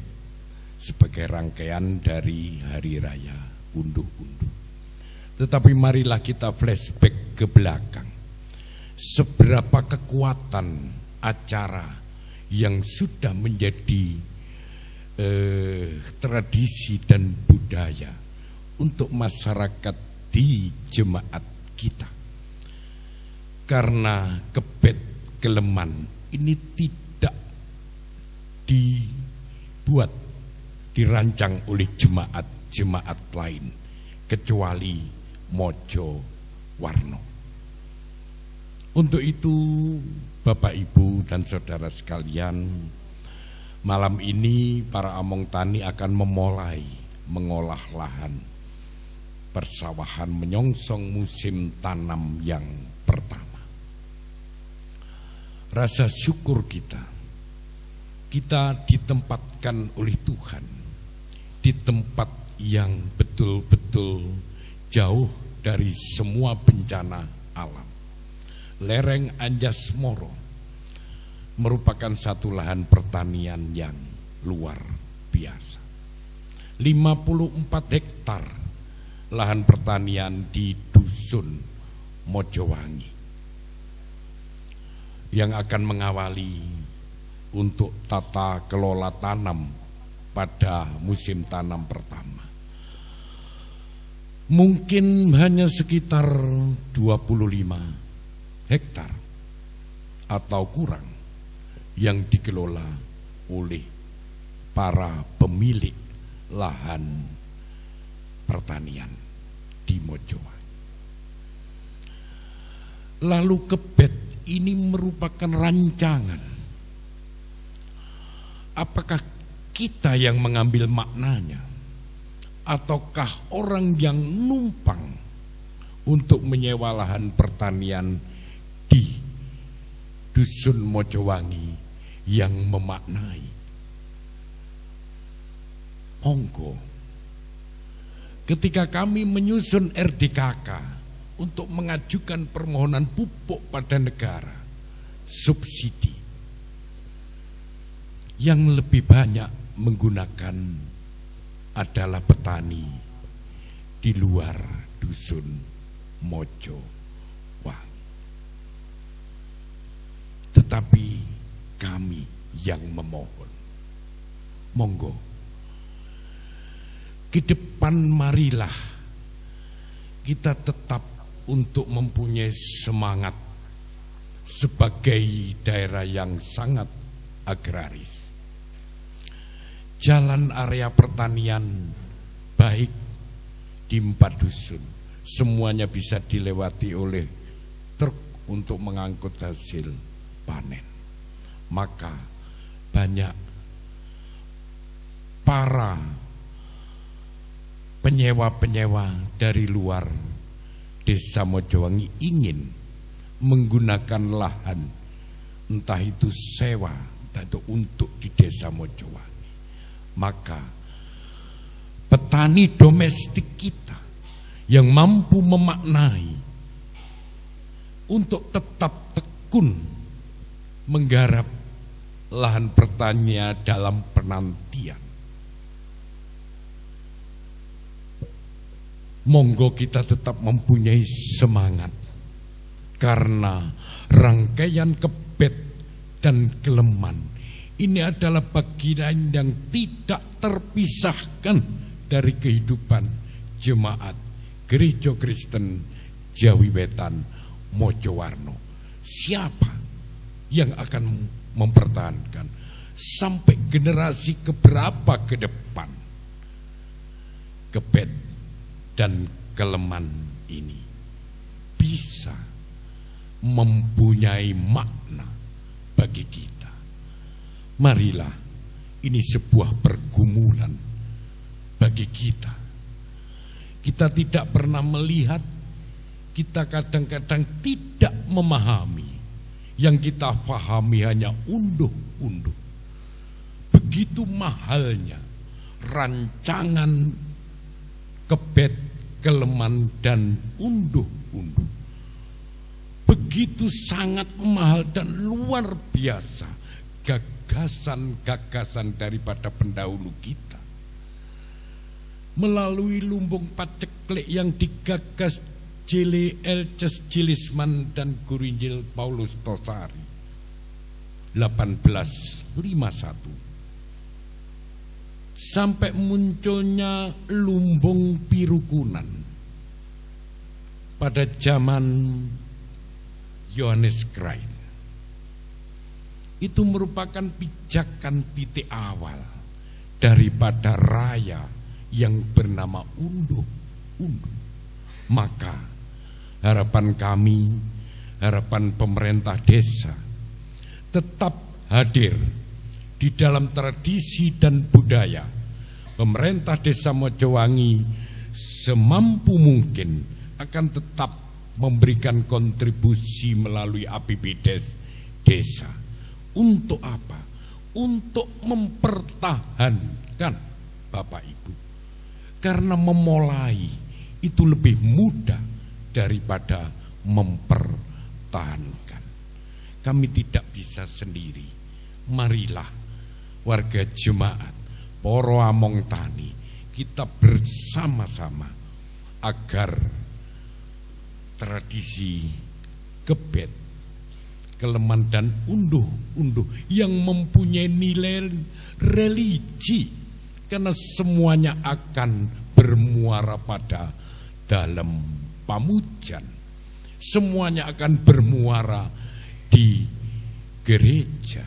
sebagai rangkaian dari Hari Raya Unduh-Unduh. Tetapi marilah kita flashback ke belakang. Seberapa kekuatan acara yang sudah menjadi tradisi dan budaya untuk masyarakat di jemaat kita. Karena Kebet Keleman ini tidak dirancang oleh jemaat-jemaat lain kecuali Mojo Warno. Untuk itu, Bapak, Ibu, dan saudara sekalian, malam ini para Among Tani akan memulai mengolah lahan persawahan menyongsong musim tanam yang pertama. Rasa syukur kita ditempatkan oleh Tuhan di tempat yang betul-betul jauh dari semua bencana alam. Lereng Anjasmoro merupakan satu lahan pertanian yang luar biasa. 54 hektar lahan pertanian di Dusun Mojowangi yang akan mengawali untuk tata kelola tanam pada musim tanam pertama. Mungkin hanya sekitar 25 hektar atau kurang yang dikelola oleh para pemilik lahan pertanian di Mojowangi. Lalu Kebet ini merupakan rancangan. Apakah kita yang mengambil maknanya, ataukah orang yang numpang untuk menyewa lahan pertanian di Dusun Mojowangi yang memaknai? Monggo, ketika kami menyusun RDKK untuk mengajukan permohonan pupuk pada negara, subsidi yang lebih banyak menggunakan adalah petani di luar Dusun Mojowangi. Tetapi kami yang memohon, monggo, ke depan marilah kita tetap untuk mempunyai semangat sebagai daerah yang sangat agraris. Jalan area pertanian baik di 4 dusun, semuanya bisa dilewati oleh truk untuk mengangkut hasil panen. Maka banyak para penyewa-penyewa dari luar Desa Mojowangi ingin menggunakan lahan, entah itu sewa, entah itu untuk di Desa Mojowangi. Maka petani domestik kita yang mampu memaknai untuk tetap tekun menggarap lahan pertanian dalam penantian, monggo kita tetap mempunyai semangat, karena rangkaian Kebet dan Keleman ini adalah bagian yang tidak terpisahkan dari kehidupan jemaat Gereja Kristen Jawi Wetan Mojowarno. Siapa yang akan mempertahankan sampai generasi keberapa ke depan Kebet dan Keleman ini bisa mempunyai makna bagi kita? Marilah, ini sebuah pergumulan bagi kita. kita tidak pernah melihat, kita kadang-kadang tidak memahami. Yang kita pahami hanya unduh-unduh. Begitu mahalnya rancangan Kebet, Keleman, dan unduh-unduh. Begitu sangat mahal dan luar biasa gagasan-gagasan daripada pendahulu kita. Melalui lumbung paceklik yang digagas J.L. Elces Jilisman dan Gurinjil Paulus Tosari 1851 sampai munculnya lumbung pirukunan pada zaman Johannes Krein. Itu merupakan pijakan titik awal daripada raya yang bernama unduh-unduh. Maka harapan kami, harapan pemerintah desa tetap hadir di dalam tradisi dan budaya. Pemerintah Desa Mojowangi semampu mungkin akan tetap memberikan kontribusi melalui APBD desa. Untuk apa? Untuk mempertahankan Bapak Ibu. Karena memulai itu lebih mudah daripada mempertahankan. Kami tidak bisa sendiri. Marilah warga jemaat, para among tani, kita bersama-sama agar tradisi Kebet, Keleman, dan unduh-unduh yang mempunyai nilai religi, karena semuanya akan bermuara pada dalam pamujan, semuanya akan bermuara di gereja.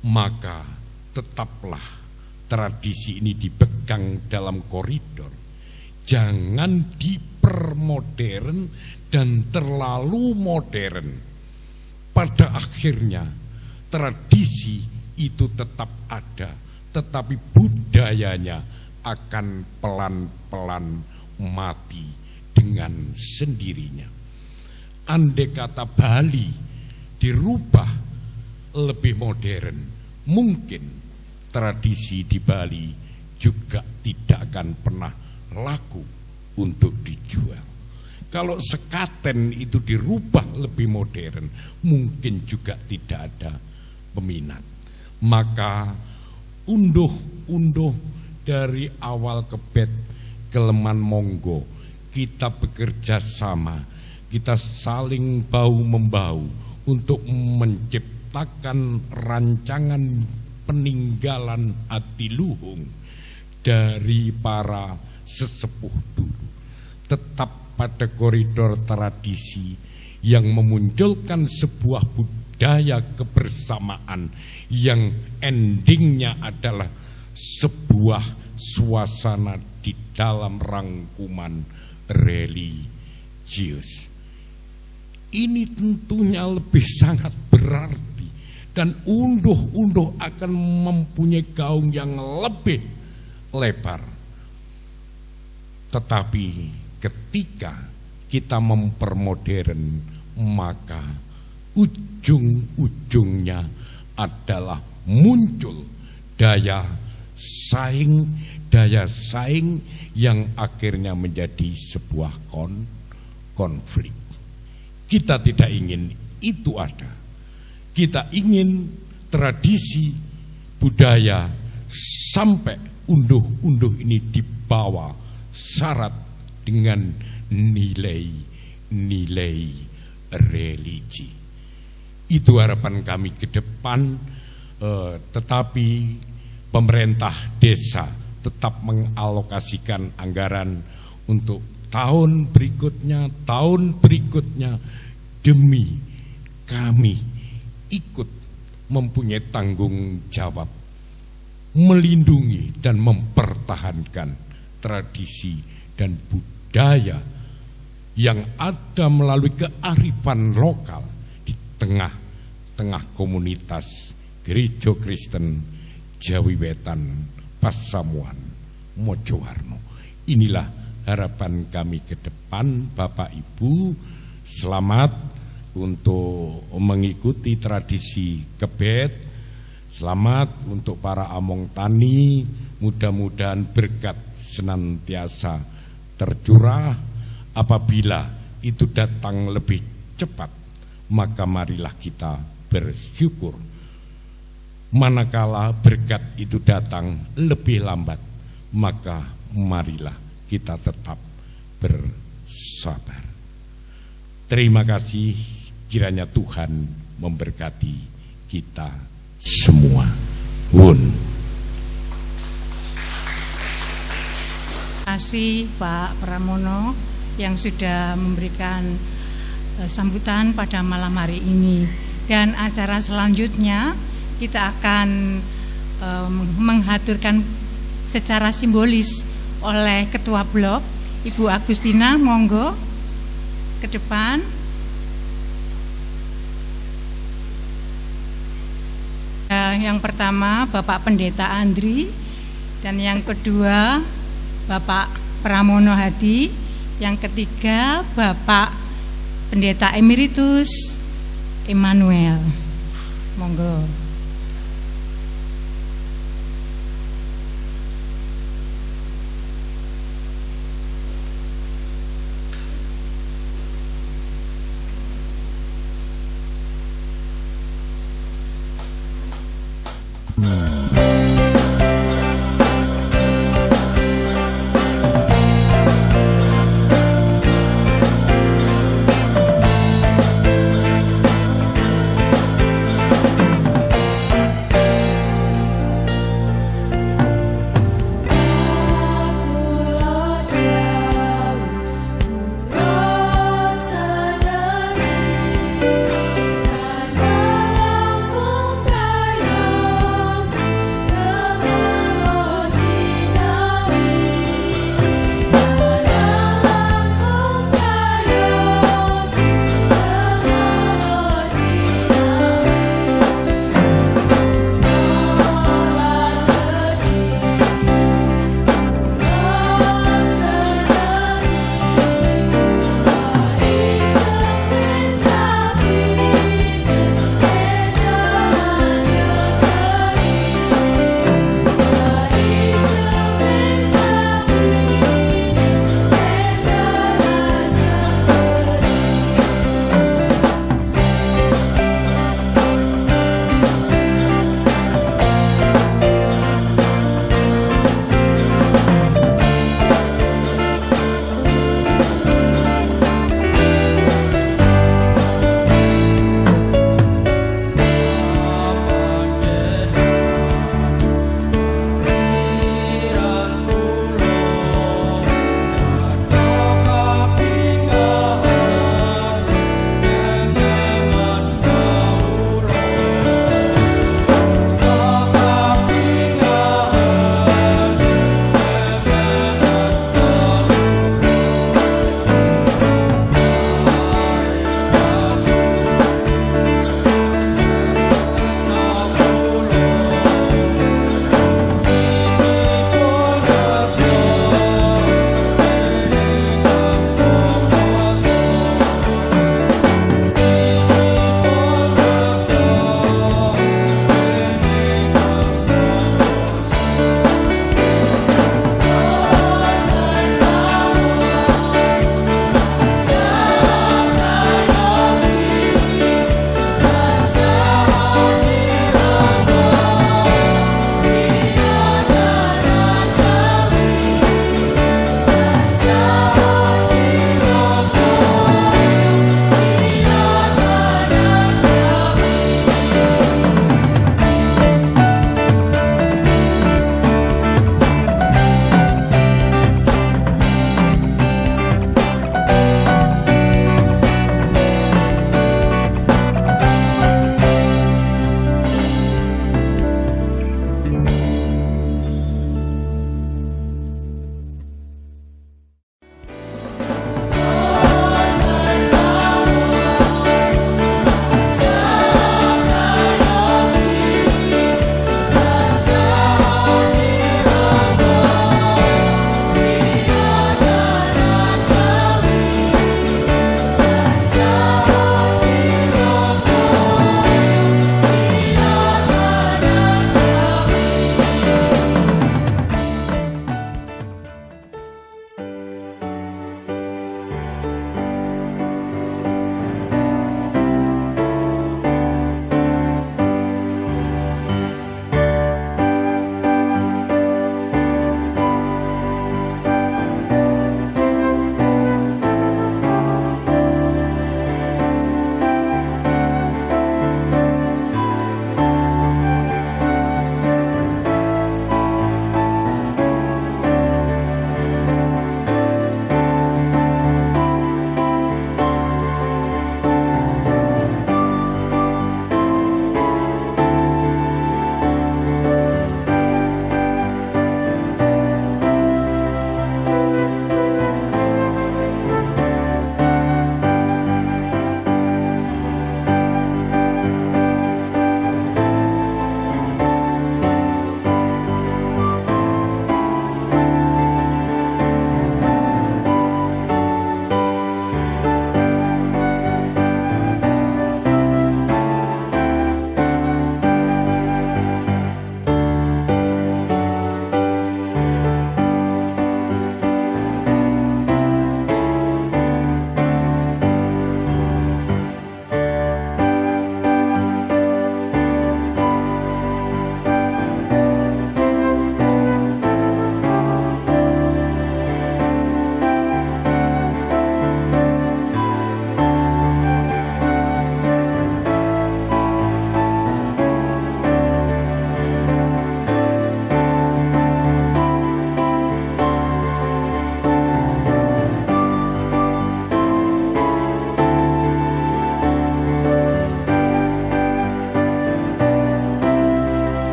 Maka tetaplah tradisi ini dipegang dalam koridor, jangan dipermodern dan terlalu modern. Pada akhirnya tradisi itu tetap ada, tetapi budayanya akan pelan-pelan mati dengan sendirinya. Andai kata Bali dirubah lebih modern, mungkin tradisi di Bali juga tidak akan pernah laku untuk dijual. Kalau sekaten itu dirubah lebih modern, mungkin juga tidak ada peminat. Maka unduh-unduh dari awal Kebet, Keleman, monggo kita bekerja sama, kita saling bahu-membahu untuk menciptakan rancangan peninggalan adiluhung dari para sesepuh dulu. Tetap pada koridor tradisi yang memunculkan sebuah budaya kebersamaan yang endingnya adalah sebuah suasana di dalam rangkuman religius. Ini tentunya lebih sangat berarti, dan unduh-unduh akan mempunyai gaung yang lebih lebar. Tetapi ketika kita mempermodern, maka ujung-ujungnya adalah muncul daya saing yang akhirnya menjadi sebuah konflik. Kita tidak ingin itu ada. Kita ingin tradisi budaya sampai unduh-unduh ini dibawa syarat dengan nilai-nilai religi. Itu harapan kami ke depan, tetapi pemerintah desa tetap mengalokasikan anggaran untuk tahun berikutnya demi kami ikut mempunyai tanggung jawab melindungi dan mempertahankan tradisi dan budaya yang ada melalui kearifan lokal di tengah-tengah komunitas Gereja Kristen Jawi Wetan, Pasamuan, Mojowarno. Inilah harapan kami ke depan. Bapak Ibu, selamat untuk mengikuti tradisi kebet. Selamat untuk para among tani, mudah-mudahan berkat senantiasa tercurah. Apabila itu datang lebih cepat, maka marilah kita bersyukur. Manakala berkat itu datang lebih lambat, maka marilah kita tetap bersabar. Terima kasih, kiranya Tuhan memberkati kita semua. Wun. Terima kasih Pak Pramono yang sudah memberikan sambutan pada malam hari ini. Dan acara selanjutnya kita akan menghaturkan secara simbolis oleh Ketua Blok, Ibu Agustina, monggo ke depan. Yang pertama Bapak Pendeta Andri, dan yang kedua Bapak Pramono Hadi, yang ketiga Bapak Pendeta Emeritus Emmanuel. Monggo.